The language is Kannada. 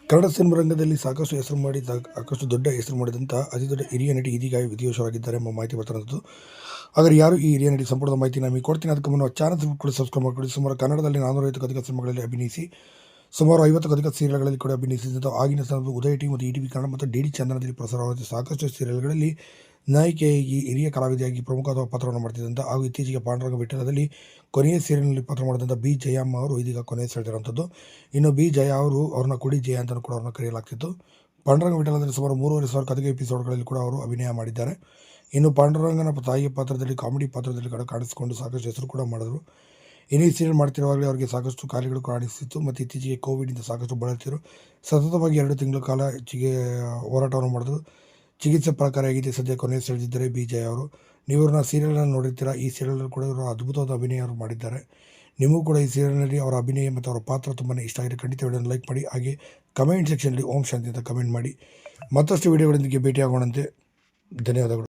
ಕನ್ನಡ ಸಿನಿಮಾ ರಂಗದಲ್ಲಿ ಸಾಕಷ್ಟು ಹೆಸರು ಮಾಡಿ ಸಾಕಷ್ಟು ದೊಡ್ಡ ಹೆಸರು ಮಾಡಿದಂಥ ಅತಿ ದೊಡ್ಡ ಹಿರಿಯ ನಟಿ ಇದೀಗ ವಿಧಿವಶರಾಗಿದ್ದಾರೆ ಎಂಬ ಮಾಹಿತಿ ಬರ್ತಿರೋದು. ಹಾಗಾದ್ರೆ ಯಾರು ಈ ಹಿರಿಯ ನಟಿ ಸಂಪೂರ್ಣ ಮಾಹಿತಿ ನಮಗೆ ಕೊಡ್ತೀನಿ. ಅದಕ್ಕೆ ಮುನ್ನ ಚಾನಲ್ ಕೂಡ ಸಬ್ಸ್ಕ್ರೈಬ್ ಮಾಡಿಕೊಳ್ಳಿ. ಸುಮಾರು ಕನ್ನಡದಲ್ಲಿ 450ಕ್ಕೂ ಅಧಿಕ ಸಿನಿಮಾಗಳಲ್ಲಿ ಅಭಿನಯಿಸಿ ಸುಮಾರು 50ಕ್ಕೂ ಅಧಿಕ ಸೀರಿಯಲ್ಗಳಲ್ಲಿ ಕೂಡ ಅಭಿನಯಿಸಿದ್ದು ಆಗಿನ ಸಂದರ್ಭ ಉದಯ ಟಿ ಮತ್ತು ETV ಕನ್ನಡ ಮತ್ತು DD ಚಂದನದಲ್ಲಿ ಪ್ರಸಾರವಾದ ಸಾಕಷ್ಟು ಸೀರಿಯಲ್ಗಳಲ್ಲಿ ನಾಯಕಿಯಾಗಿ ಹಿರಿಯ ಕಲಾವಿದೆಯಾಗಿ ಪ್ರಮುಖವಾದ ಪಾತ್ರವನ್ನು ಮಾಡ್ತಿದ್ದಂಥ ಹಾಗೂ ಇತ್ತೀಚೆಗೆ ಪಾಂಡುರಂಗ ವಿಠಲದಲ್ಲಿ ಕೊನೆಯ ಸೀರಿಯಲ್ನಲ್ಲಿ ಪಾತ್ರ ಮಾಡಿದಂಥ ಬಿ ಜಯಮ್ಮ ಅವರು ಇದೀಗ ಕೊನೆಯ ಸೆಳೆದಿರುವಂಥದ್ದು. ಇನ್ನು ಬಿ ಜಯ ಅವ್ರನ್ನ ಕುಡಿ ಜಯ ಅಂತಲೂ ಕೂಡ ಅವ್ರನ್ನ ಕರೆಯಲಾಗ್ತಿತ್ತು. ಪಾಂಡುರಂಗ ವಿಠಲದಲ್ಲಿ ಸುಮಾರು 3,500ಕ್ಕೂ ಅಧಿಕ ಎಪಿಸೋಡ್ಗಳಲ್ಲಿ ಕೂಡ ಅವರು ಅಭಿನಯ ಮಾಡಿದ್ದಾರೆ. ಇನ್ನು ಪಾಂಡುರಂಗನ ತಾಯಿಯ ಪಾತ್ರದಲ್ಲಿ ಕಾಮಿಡಿ ಪಾತ್ರದಲ್ಲಿ ಕೂಡ ಕಾಣಿಸಿಕೊಂಡು ಸಾಕಷ್ಟು ಹೆಸರು ಕೂಡ ಮಾಡಿದ್ರು. ಇನ್ನು ಈ ಸೀರಿಯಲ್ ಮಾಡ್ತಿರುವಾಗಲೇ ಅವರಿಗೆ ಸಾಕಷ್ಟು ಕಾಯಿಲೆಗಳು ಕಾಣಿಸ್ತಿತ್ತು ಮತ್ತು ಇತ್ತೀಚೆಗೆ ಕೋವಿಡಿಂದ ಸಾಕಷ್ಟು ಬಳಲ್ತಿದ್ರು. ಸತತವಾಗಿ 2 ತಿಂಗಳ ಕಾಲ ಹೋರಾಟವನ್ನು ಮಾಡಿದ್ರು. ಚಿಕಿತ್ಸೆ ಪ್ರಕಾರವಾಗಿದೆ. ಸದ್ಯ ಕೊನೆಯ ಸೆಳೆದಿದ್ದಾರೆ ಬಿ ಜಯ ಅವರು. ನೀವು ಇವ್ರನ್ನ ಸೀರಿಯಲನ್ನು ನೋಡಿರ್ತೀರಾ. ಈ ಸೀರಿಯಲ್ ಕೂಡ ಇವರು ಅದ್ಭುತವಾದ ಅಭಿನಯ ಅವರು ಮಾಡಿದ್ದಾರೆ. ನಿಮಗೂ ಕೂಡ ಈ ಸೀರಿಯಲ್ನಲ್ಲಿ ಅವರ ಅಭಿನಯ ಮತ್ತು ಅವರ ಪಾತ್ರ ತುಂಬಾ ಇಷ್ಟ ಆಗಿದೆ. ಖಂಡಿತ ವಿಡಿಯೋನ ಲೈಕ್ ಮಾಡಿ, ಹಾಗೆ ಕಮೆಂಟ್ ಸೆಕ್ಷನಲ್ಲಿ ಓಂ ಶಾಂತಿ ಅಂತ ಕಮೆಂಟ್ ಮಾಡಿ. ಮತ್ತಷ್ಟು ವಿಡಿಯೋಗಳೊಂದಿಗೆ ಭೇಟಿಯಾಗೋಣಂತೆ. ಧನ್ಯವಾದಗಳು.